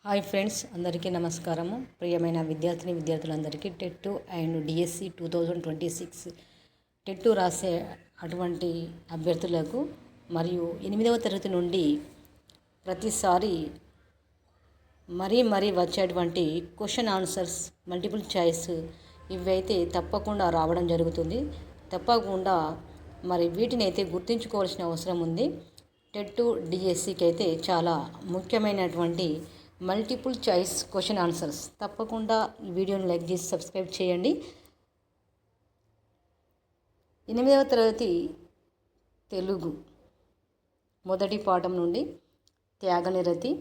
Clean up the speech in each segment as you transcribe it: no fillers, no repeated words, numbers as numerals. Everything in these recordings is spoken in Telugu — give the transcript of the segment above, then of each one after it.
హాయ్ ఫ్రెండ్స్, అందరికీ నమస్కారము. ప్రియమైన విద్యార్థులందరికీ టెట్ అండ్ డిఎస్సి 2026 టెట్ రాసే అటువంటి అభ్యర్థులకు మరియు 8వ తరగతి నుండి ప్రతిసారి మరీ వచ్చేటువంటి క్వశ్చన్ ఆన్సర్స్ మల్టిపుల్ చాయిస్ ఇవైతే తప్పకుండా రావడం జరుగుతుంది. తప్పకుండా వీటిని అయితే గుర్తుంచుకోవాల్సిన అవసరం ఉంది. టెట్ డిఎస్సికి అయితే చాలా ముఖ్యమైనటువంటి మల్టిపుల్ చాయిస్ క్వశ్చన్ ఆన్సర్స్. తప్పకుండా ఈ వీడియోని లైక్ చేసి సబ్స్క్రైబ్ చేయండి. 8వ తరగతి తెలుగు మొదటి పాఠం నుండి త్యాగనిరతి.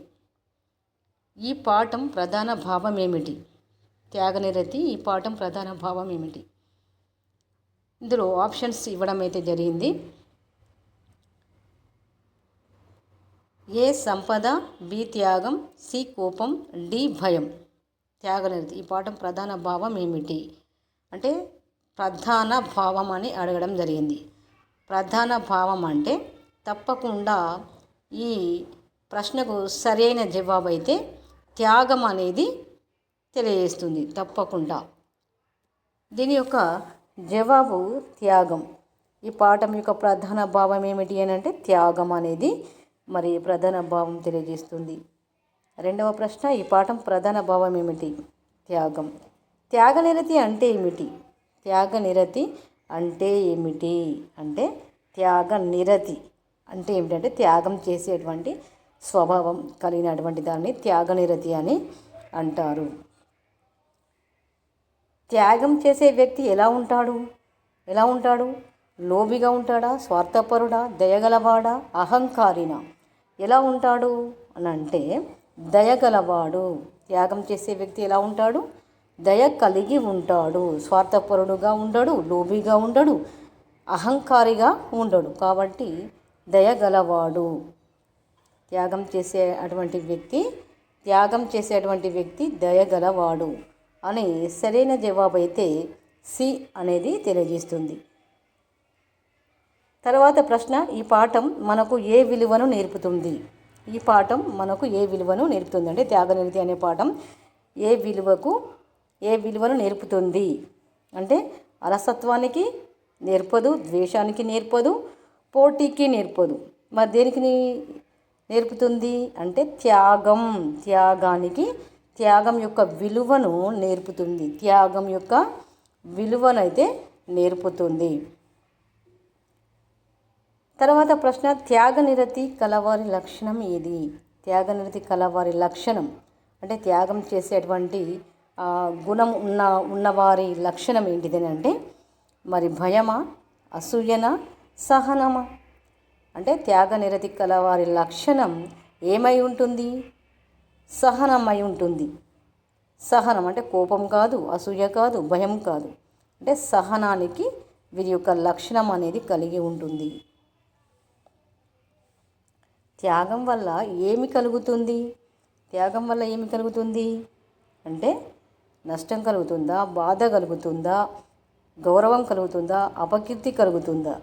ఈ పాఠం ప్రధాన భావం ఏమిటి? త్యాగనిరతి ఈ పాఠం ప్రధాన భావం ఏమిటి? ఇందులో ఆప్షన్స్ ఇవ్వడం అయితే జరిగింది. ఏ సంపద, బి త్యాగం, సి కోపం, డి భయం. త్యాగనిరతి ఈ పాఠం ప్రధాన భావం ఏమిటి అంటే ప్రధాన భావం అని అడగడం జరిగింది. ప్రధాన భావం అంటే తప్పకుండా ఈ ప్రశ్నకు సరైన జవాబు అయితే త్యాగం అనేది తెలియజేస్తుంది. తప్పకుండా దీని యొక్క జవాబు త్యాగం. ఈ పాఠం యొక్క ప్రధాన భావం ఏమిటి అని అంటే త్యాగం అనేది ప్రధాన భావం తెలియజేస్తుంది. రెండవ ప్రశ్న, ఈ పాఠం ప్రధాన భావం ఏమిటి? త్యాగం. త్యాగనిరతి అంటే ఏమిటి? త్యాగనిరతి అంటే ఏమిటి అంటే త్యాగనిరతి అంటే ఏమిటంటే త్యాగం చేసేటువంటి స్వభావం కలిగినటువంటి దాన్ని త్యాగనిరతి అని అంటారు. త్యాగం చేసే వ్యక్తి ఎలా ఉంటాడు? లోబిగా ఉంటాడా? స్వార్థపరుడా? దయగలవాడా? అహంకారినా? ఎలా ఉంటాడు అని అంటే దయగలవాడు. త్యాగం చేసే వ్యక్తి ఎలా ఉంటాడు? దయ కలిగి ఉంటాడు. స్వార్థపరుడుగా ఉండడు, లోబిగా ఉండడు, అహంకారిగా ఉండడు. కాబట్టి దయగలవాడు. త్యాగం చేసేటువంటి వ్యక్తి దయగలవాడు అని సరైన జవాబు అయితే సి అనేది తెలియజేస్తుంది. తర్వాత ప్రశ్న, ఈ పాఠం మనకు ఏ విలువను నేర్పుతుంది? ఈ పాఠం మనకు ఏ విలువను నేర్పుతుంది అంటే త్యాగనిరతి అనే పాఠం ఏ విలువను నేర్పుతుంది అంటే అలసత్వానికి నేర్పదు, ద్వేషానికి నేర్పదు, పోటీకి నేర్పదు. దేనికి నేర్పుతుంది అంటే త్యాగం యొక్క విలువను నేర్పుతుంది. త్యాగం యొక్క విలువనైతే నేర్పుతుంది. తర్వాత ప్రశ్న, త్యాగనిరతి కలవారి లక్షణం ఏది? త్యాగనిరతి కలవారి లక్షణం అంటే త్యాగం చేసేటువంటి గుణం ఉన్నవారి లక్షణం ఏంటిదని అంటే భయమా, అసూయనా, సహనమా? అంటే త్యాగనిరతి కలవారి లక్షణం ఏమై ఉంటుంది? సహనమై ఉంటుంది. సహనం అంటే కోపం కాదు, అసూయ కాదు, భయం కాదు. అంటే సహనానికి వీరి యొక్క లక్షణం అనేది కలిగి ఉంటుంది. త్యాగం వల్ల ఏమి కలుగుతుంది అంటే నష్టం కలుగుతుందా, బాధ కలుగుతుందా, గౌరవం కలుగుతుందా, అపకీర్తి కలుగుతుందా?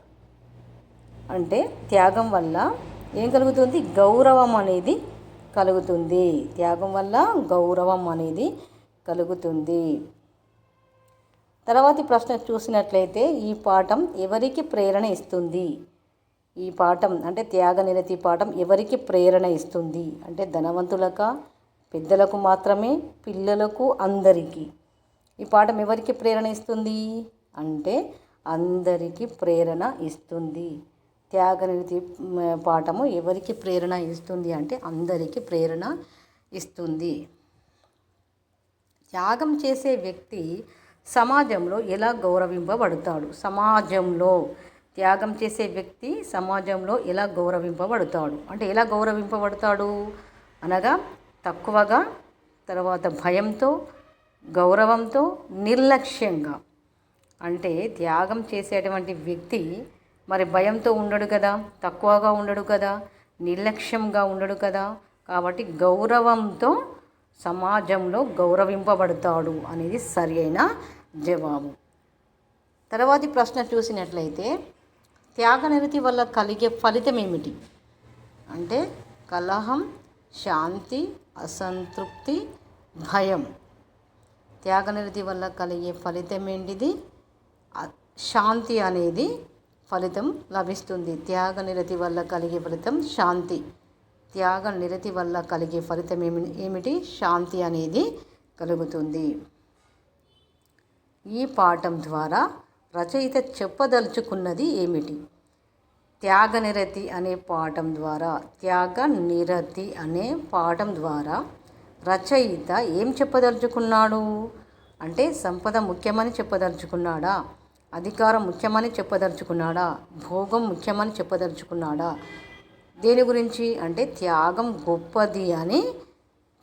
అంటే త్యాగం వల్ల ఏం కలుగుతుంది? గౌరవం అనేది కలుగుతుంది. త్యాగం వల్ల గౌరవం అనేది కలుగుతుంది. తర్వాతి ప్రశ్న చూసినట్లయితే ఈ పాఠం ఎవరికి ప్రేరణ ఇస్తుంది? ఈ పాఠం అంటే త్యాగనిరతి పాఠం ఎవరికి ప్రేరణ ఇస్తుంది అంటే ధనవంతులకా, పెద్దలకు మాత్రమే, పిల్లలకు, అందరికీ? ఈ పాఠం ఎవరికి ప్రేరణ ఇస్తుంది అంటే అందరికీ ప్రేరణ ఇస్తుంది. త్యాగనిరతి పాఠము ఎవరికి ప్రేరణ ఇస్తుంది అంటే అందరికీ ప్రేరణ ఇస్తుంది. త్యాగం చేసే వ్యక్తి సమాజంలో ఎలా గౌరవింపబడతాడు? త్యాగం చేసే వ్యక్తి సమాజంలో ఎలా గౌరవింపబడతాడు అంటే ఎలా గౌరవింపబడతాడు అనగా తక్కువగా, తర్వాత భయంతో, గౌరవంతో, నిర్లక్ష్యంగా. అంటే త్యాగం చేసేటువంటి వ్యక్తి భయంతో ఉండడు కదా, తక్కువగా ఉండడు కదా, నిర్లక్ష్యంగా ఉండడు కదా. కాబట్టి గౌరవంతో సమాజంలో గౌరవింపబడతాడు అనేది సరి అయిన జవాబు. తర్వాతి ప్రశ్న చూసినట్లయితే త్యాగనిరతి వల్ల కలిగే ఫలితం ఏమిటి అంటే కలహం, శాంతి, అసంతృప్తి, భయం. త్యాగనిరతి వల్ల కలిగే ఫలితం ఏంటిది? శాంతి అనేది ఫలితం లభిస్తుంది. త్యాగనిరతి వల్ల కలిగే ఫలితం శాంతి. త్యాగనిరతి వల్ల కలిగే ఫలితం ఏమిటి? శాంతి అనేది కలుగుతుంది. ఈ పాఠం ద్వారా రచయిత చెప్పదలుచుకున్నది ఏమిటి? త్యాగనిరతి అనే పాఠం ద్వారా రచయిత ఏం చెప్పదలుచుకున్నాడు అంటే సంపద ముఖ్యమని చెప్పదలుచుకున్నాడా? అధికారం ముఖ్యమని చెప్పదలుచుకున్నాడా? భోగం ముఖ్యమని చెప్పదలుచుకున్నాడా? దేని గురించి అంటే త్యాగం గొప్పది అని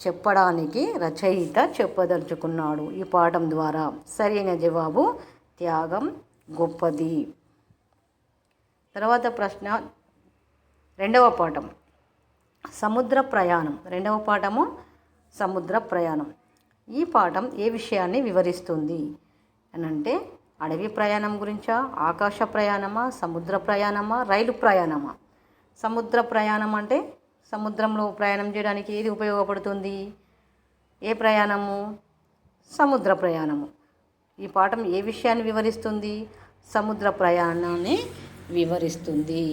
చెప్పడానికి రచయిత చెప్పదలుచుకున్నాడు ఈ పాఠం ద్వారా. సరైన జవాబు త్యాగం గొప్పది. తర్వాత ప్రశ్న, రెండవ పాఠం సముద్ర ప్రయాణం. రెండవ పాఠము సముద్ర ప్రయాణం. ఈ పాఠం ఏ విషయాన్ని వివరిస్తుంది అని అంటే అడవి ప్రయాణం గురించా, ఆకాశ ప్రయాణమా, సముద్ర ప్రయాణమా, రైలు ప్రయాణమా? సముద్ర ప్రయాణం అంటే సముద్రంలో ప్రయాణం చేయడానికి ఏది ఉపయోగపడుతుంది? ఏ ప్రయాణము? సముద్ర ప్రయాణము. ఈ పాఠం ఏ విషయాన్ని వివరిస్తుంది? సముద్ర ప్రయాణాన్ని వివరిస్తుంది.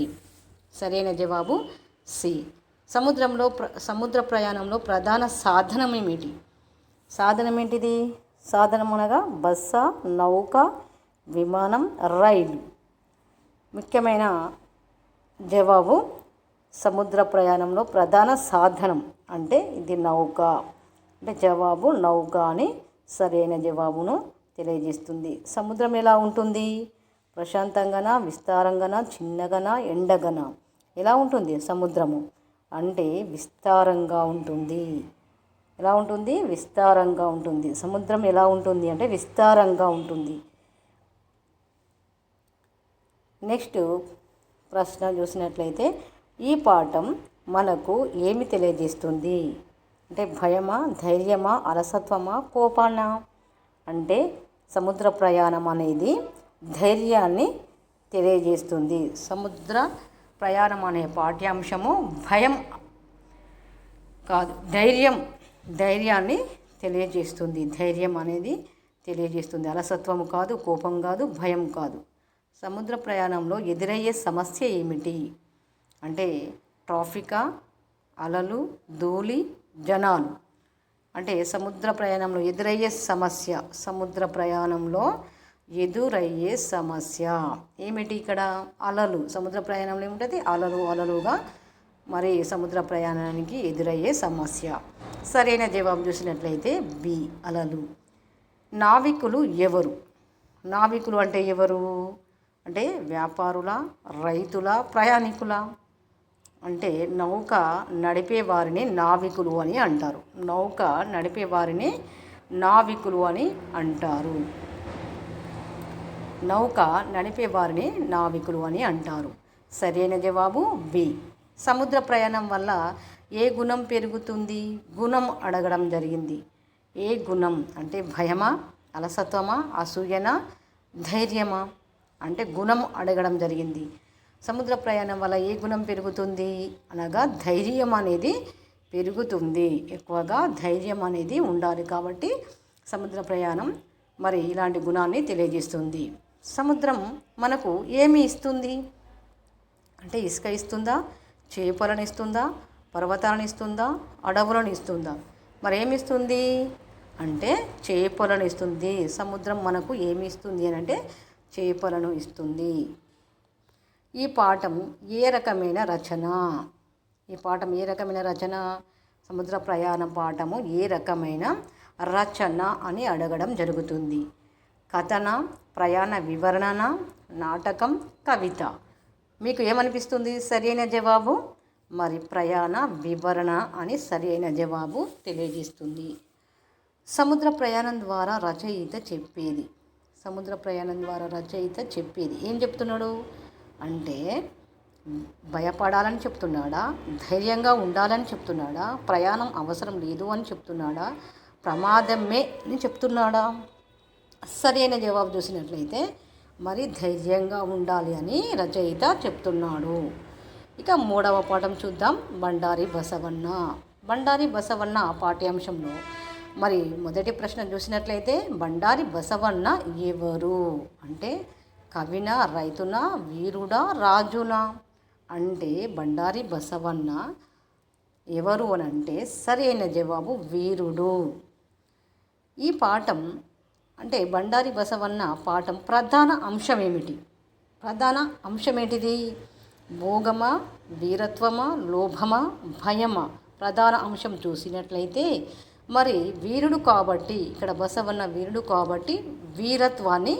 సరైన జవాబు సి. సముద్ర ప్రయాణంలో ప్రధాన సాధనం ఏమిటి? సాధనం ఏంటిది? సాధనం అనగా బస్స, నౌక, విమానం, రైలు. ముఖ్యమైన జవాబు సముద్ర ప్రయాణంలో ప్రధాన సాధనం అంటే ఇది నౌక. అంటే జవాబు నౌక అని సరైన జవాబును తెలియజేస్తుంది. సముద్రం ఎలా ఉంటుంది? ప్రశాంతంగానా, విస్తారంగానా, చిన్నగానా, ఎండగానా? ఎలా ఉంటుంది సముద్రము అంటే విస్తారంగా ఉంటుంది. ఎలా ఉంటుంది? విస్తారంగా ఉంటుంది. సముద్రం ఎలా ఉంటుంది అంటే విస్తారంగా ఉంటుంది. నెక్స్ట్ ప్రశ్న చూసినట్లయితే ఈ పాఠం మనకు ఏమి తెలియజేస్తుంది అంటే భయమా, ధైర్యమా, అలసత్వమా, కోపానా? అంటే సముద్ర ప్రయాణం అనేది ధైర్యాన్ని తెలియజేస్తుంది. సముద్ర ప్రయాణం అనే పాఠ్యాంశము భయం కాదు, ధైర్యాన్ని తెలియజేస్తుంది. ధైర్యం అనేది తెలియజేస్తుంది. అలసత్వము కాదు, కోపం కాదు, భయం కాదు. సముద్ర ప్రయాణంలో ఎదురయ్యే సమస్య ఏమిటి అంటే ట్రాఫికా, అలలు, ధూళి, జనాలు. అంటే సముద్ర ప్రయాణంలో ఎదురయ్యే సమస్య, సముద్ర ప్రయాణంలో ఎదురయ్యే సమస్య ఏమిటి? ఇక్కడ అలలు. సముద్ర ప్రయాణంలో ఏముంటుంది? అలలుగా మరి సముద్ర ప్రయాణానికి ఎదురయ్యే సమస్య. సరైన జవాబు చూసినట్లయితే బి, అలలు. నావికులు ఎవరు? నావికులు అంటే ఎవరు అంటే వ్యాపారుల, రైతుల, ప్రయాణికుల? అంటే నౌక నడిపే వారిని నావికులు అని అంటారు. నౌక నడిపే వారిని నావికులు అని అంటారు. నౌక నడిపే వారిని నావికులు అని అంటారు. సరైన జవాబు బి. సముద్ర ప్రయాణం వల్ల ఏ గుణం పెరుగుతుంది? గుణం అడగడం జరిగింది. ఏ గుణం అంటే భయమా, అలసత్వమా, అసూయనా, ధైర్యమా? అంటే గుణం అడగడం జరిగింది. సముద్ర ప్రయాణం వల్ల ఏ గుణం పెరుగుతుంది అనగా ధైర్యం అనేది పెరుగుతుంది. ఎక్కువగా ధైర్యం అనేది ఉండాలి కాబట్టి సముద్ర ప్రయాణం మరి ఇలాంటి గుణాన్ని తెలియజేస్తుంది. సముద్రం మనకు ఏమి ఇస్తుంది అంటే ఇసుక ఇస్తుందా, చేపలను ఇస్తుందా, పర్వతాలను ఇస్తుందా, అడవులను ఇస్తుందా? మరి ఏమి ఇస్తుంది అంటే చేపలను ఇస్తుంది. సముద్రం మనకు ఏమి ఇస్తుంది అని అంటే చేపలను ఇస్తుంది. ఈ పాఠం ఏ రకమైన రచన? ఈ పాఠం ఏ రకమైన రచన? సముద్ర ప్రయాణ పాఠము ఏ రకమైన రచన అని అడగడం జరుగుతుంది. కథన, ప్రయాణ వివరణ, నాటకం, కవిత? మీకు ఏమనిపిస్తుంది సరైన జవాబు? మరి ప్రయాణ వివరణ అని సరైన జవాబు తెలియజేస్తుంది. సముద్ర ప్రయాణం ద్వారా రచయిత చెప్పేది. సముద్ర ప్రయాణం ద్వారా రచయిత చెప్పేది ఏం చెప్తున్నాడు అంటే భయపడాలని చెప్తున్నాడా, ధైర్యంగా ఉండాలని చెప్తున్నాడా, ప్రయాణం అవసరం లేదు అని చెప్తున్నాడా, ప్రమాదమే అని చెప్తున్నాడా? సరైన జవాబు చూసినట్లయితే మరి ధైర్యంగా ఉండాలి అని రచయిత చెప్తున్నాడు. ఇక మూడవ పాఠం చూద్దాం. బండారి బసవన్న. బండారి బసవన్న పాఠ్యాంశంలో మరి మొదటి ప్రశ్న చూసినట్లయితే బండారి బసవన్న ఎవరు అంటే కవినా, రైతునా, వీరుడా, రాజునా అంటే బండారి బసవన్న ఎవరు అని అంటే సరైన జవాబు వీరుడు. ఈ పాఠం అంటే బండారి బసవన్న పాఠం ప్రధాన అంశం ఏమిటి? ప్రధాన అంశం ఏంటిది? భోగమా, వీరత్వమా, లోభమా, భయమా? ప్రధాన అంశం చూసినట్లయితే మరి వీరుడు కాబట్టి, ఇక్కడ బసవన్న వీరుడు కాబట్టి వీరత్వాన్ని,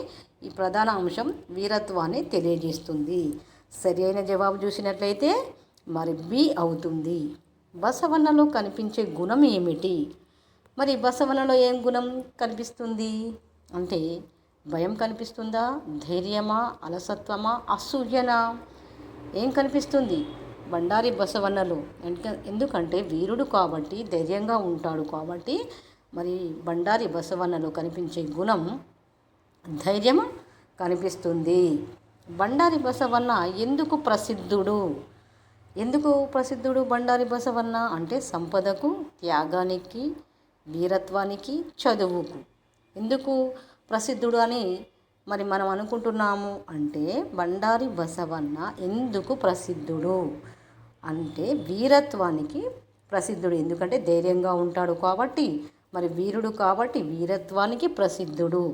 ఈ ప్రధాన అంశం వీరత్వాన్ని తెలియజేస్తుంది. సరి అయిన జవాబు చూసినట్లయితే మరి బి అవుతుంది. బసవన్నలో కనిపించే గుణం ఏమిటి? మరి బసవన్నలో ఏం గుణం కనిపిస్తుంది అంటే భయం కనిపిస్తుందా, ధైర్యమా, అలసత్వమా, అసూయనా? ఏం కనిపిస్తుంది బండారి బసవన్నలో? ఎందుకంటే వీరుడు కాబట్టి, ధైర్యంగా ఉంటాడు కాబట్టి మరి బండారి బసవన్నలో కనిపించే గుణం ధైర్యం కనిపిస్తుంది. బండారి బసవన్న ఎందుకు ప్రసిద్ధుడు? ఎందుకు ప్రసిద్ధుడు బండారి బసవన్న అంటే సంపదకు, త్యాగానికి, వీరత్వానికి, చదువుకు. ఎందుకు ప్రసిద్ధుడు అని మరి మనం అనుకుంటున్నాము అంటే బండారి బసవన్న ఎందుకు ప్రసిద్ధుడు అంటే వీరత్వానికి ప్రసిద్ధుడు. ఎందుకంటే ధైర్యంగా ఉంటాడు కాబట్టి, మరి వీరుడు కాబట్టి వీరత్వానికి ప్రసిద్ధుడు.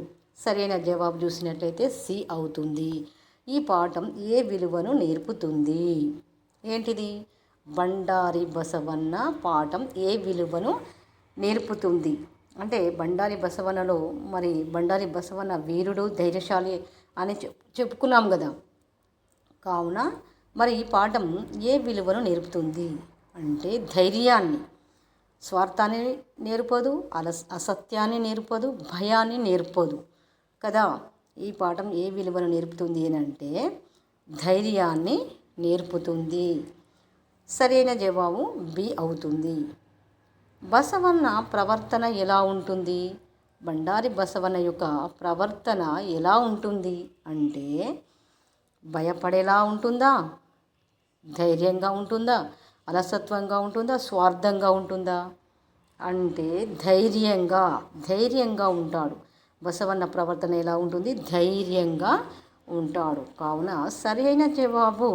సరైన జవాబు చూసినట్లయితే సి అవుతుంది. ఈ పాఠం ఏ విలువను నేర్పుతుంది? ఏంటిది? బండారి బసవన్న పాఠం ఏ విలువను నేర్పుతుంది అంటే బండారి బసవన్నలో మరి బండారి బసవన్న వీరుడు, ధైర్యశాలి అని చెప్పుకున్నాం కదా. కావున మరి ఈ పాఠం ఏ విలువను నేర్పుతుంది అంటే ధైర్యాన్ని, స్వార్థాన్ని నేర్పదు, అసత్యాన్ని నేర్పదు, భయాన్ని నేర్పదు కదా. ఈ పాఠం ఏ విలువను నేర్పుతుంది అని అంటే ధైర్యాన్ని నేర్పుతుంది. సరైన జవాబు బి అవుతుంది. బసవన్న ప్రవర్తన ఎలా ఉంటుంది? బండారి బసవన్న యొక్క ప్రవర్తన ఎలా ఉంటుంది అంటే భయపడేలా ఉంటుందా, ధైర్యంగా ఉంటుందా, అలసత్వంగా ఉంటుందా, స్వార్థంగా ఉంటుందా అంటే ధైర్యంగా ఉంటాడు. బసవన్న ప్రవర్తన ఎలా ఉంటుంది? ధైర్యంగా ఉంటాడు. కావున సరైన జవాబు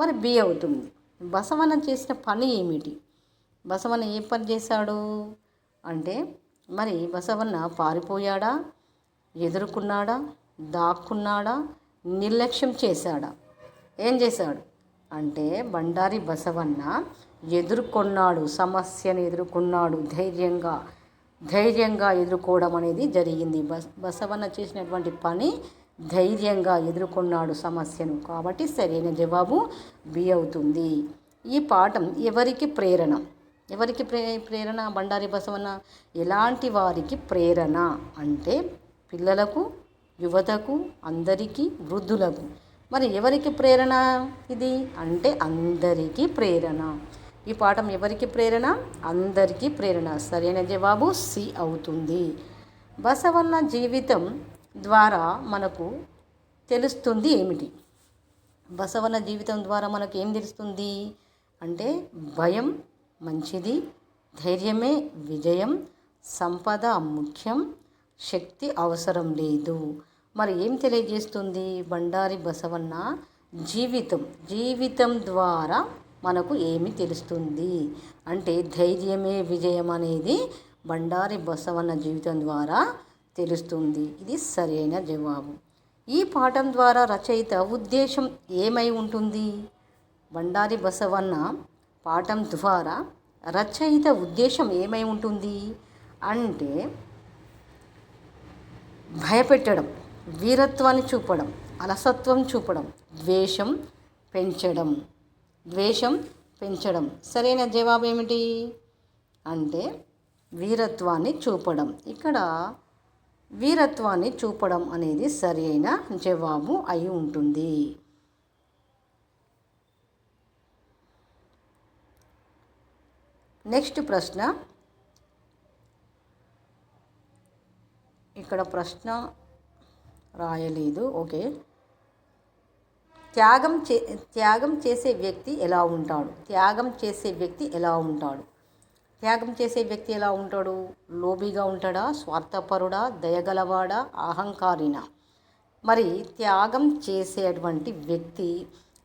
మరి బి అవుతుంది. బసవన్న చేసిన పని ఏమిటి? బసవన్న ఏ పని చేశాడు అంటే మరి బసవన్న పారిపోయాడా, ఎదుర్కొన్నాడా, దాక్కున్నాడా, నిర్లక్ష్యం చేశాడా? ఏం చేశాడు అంటే బండారి బసవన్న ఎదుర్కొన్నాడు, సమస్యను ఎదుర్కొన్నాడు, ధైర్యంగా ఎదుర్కోవడం అనేది జరిగింది. బసవన్న చేసినటువంటి పని ధైర్యంగా ఎదుర్కొన్నాడు సమస్యను. కాబట్టి సరైన జవాబు బి అవుతుంది. ఈ పాఠం ఎవరికి ప్రేరణ? ఎవరికి ప్రేరణ? బండారి బసవన్న ఎలాంటి వారికి ప్రేరణ అంటే పిల్లలకు, యువతకు, అందరికీ, వృద్ధులకు. మరి ఎవరికి ప్రేరణ ఇది అంటే అందరికీ ప్రేరణ. ఈ పాఠం ఎవరికి ప్రేరణ? అందరికీ ప్రేరణ. సరైన జవాబు సి అవుతుంది. బసవన్న జీవితం ద్వారా మనకు తెలుస్తుంది ఏమిటి? బసవన్న జీవితం ద్వారా మనకు ఏం తెలుస్తుంది అంటే భయం మంచిది, ధైర్యమే విజయం, సంపద ముఖ్యం, శక్తి అవసరం లేదు. మరి ఏం తెలియజేస్తుంది బండారి బసవన్న జీవితం ద్వారా మనకు ఏమి తెలుస్తుంది అంటే ధైర్యమే విజయం అనేది బండారి బసవన్న జీవితం ద్వారా తెలుస్తుంది. ఇది సరైన జవాబు. ఈ పాఠం ద్వారా రచయిత ఉద్దేశం ఏమై ఉంటుంది? బండారి బసవన్న పాఠం ద్వారా రచయిత ఉద్దేశం ఏమై ఉంటుంది అంటే భయపెట్టడం, వీరత్వాన్ని చూపడం, అలసత్వం చూపడం, ద్వేషం పెంచడం. సరైన జవాబు ఏమిటి అంటే వీరత్వాన్ని చూపడం. ఇక్కడ వీరత్వాన్ని చూపడం అనేది సరైన జవాబు అయి ఉంటుంది. నెక్స్ట్ ప్రశ్న. ఇక్కడ ప్రశ్న రాయలేదు. ఓకే. త్యాగం చేసే వ్యక్తి ఎలా ఉంటాడు? త్యాగం చేసే వ్యక్తి ఎలా ఉంటాడు? లోబిగా ఉంటాడా, స్వార్థపరుడా, దయగలవాడా, అహంకారినా? మరి త్యాగం చేసేటువంటి వ్యక్తి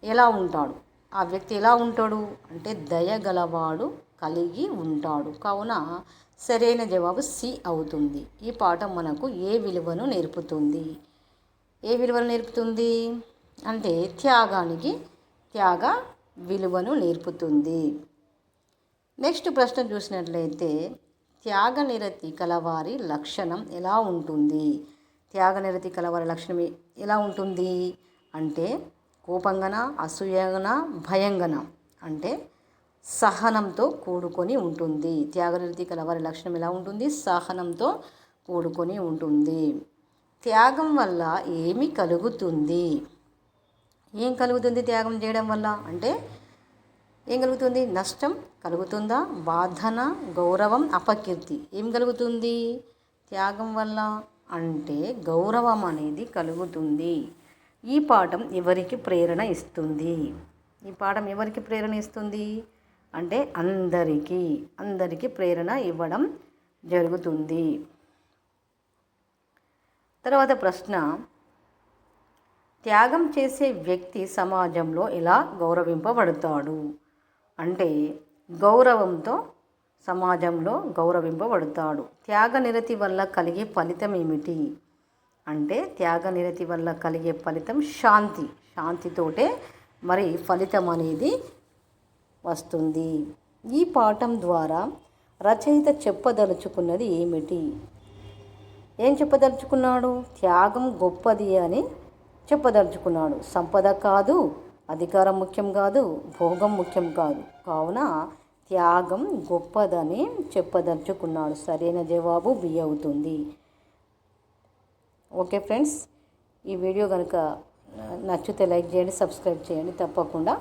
ఎలా ఉంటాడు? ఆ వ్యక్తి ఎలా ఉంటాడు అంటే దయగలవాడు కలిగి ఉంటాడు. కావున సరైన జవాబు సి అవుతుంది. ఈ పాఠం మనకు ఏ విలువను నేర్పుతుంది? ఏ విలువను నేర్పుతుంది అంటే త్యాగ విలువను నేర్పుతుంది. నెక్స్ట్ ప్రశ్న చూసినట్లయితే త్యాగనిరతి కలవారి లక్షణం ఎలా ఉంటుంది? త్యాగనిరతి కలవారి లక్షణం ఎలా ఉంటుంది అంటే కోపంగాన, అసూయగన, భయంగన అంటే సహనంతో కూడుకొని ఉంటుంది. త్యాగనిరతి కలవారి లక్షణం ఎలా ఉంటుంది? సహనంతో కూడుకొని ఉంటుంది. త్యాగం వల్ల ఏమి కలుగుతుంది? ఏం కలుగుతుంది త్యాగం చేయడం వల్ల అంటే ఏం కలుగుతుంది? నష్టం కలుగుతుందా? బాధన, గౌరవం, అపకీర్తి. ఏం కలుగుతుంది త్యాగం వల్ల అంటే గౌరవం అనేది కలుగుతుంది. ఈ పాఠం ఎవరికి ప్రేరణ ఇస్తుంది? ఈ పాఠం ఎవరికి ప్రేరణ ఇస్తుంది అంటే అందరికీ ప్రేరణ ఇవ్వడం జరుగుతుంది. తర్వాత ప్రశ్న, త్యాగం చేసే వ్యక్తి సమాజంలో ఎలా గౌరవింపబడతాడు అంటే సమాజంలో గౌరవింపబడతాడు. త్యాగనిరతి వల్ల కలిగే ఫలితం ఏమిటి అంటే త్యాగనిరతి వల్ల కలిగే ఫలితం శాంతితోటే మరి ఫలితం అనేది వస్తుంది. ఈ పాఠం ద్వారా రచయిత చెప్పదలుచుకున్నది ఏమిటి? ఏం చెప్పదలుచుకున్నాడు? త్యాగం గొప్పది అని చెప్పదలుచుకున్నాడు. సంపద కాదు, అధికారం ముఖ్యం కాదు, భోగం ముఖ్యం కాదు, కావున త్యాగం గొప్పదని చెప్పదలుచుకున్నాడు. సరైన జవాబు బి అవుతుంది. ఓకే ఫ్రెండ్స్, ఈ వీడియో కనుక నచ్చితే లైక్ చేయండి, సబ్స్క్రైబ్ చేయండి తప్పకుండా.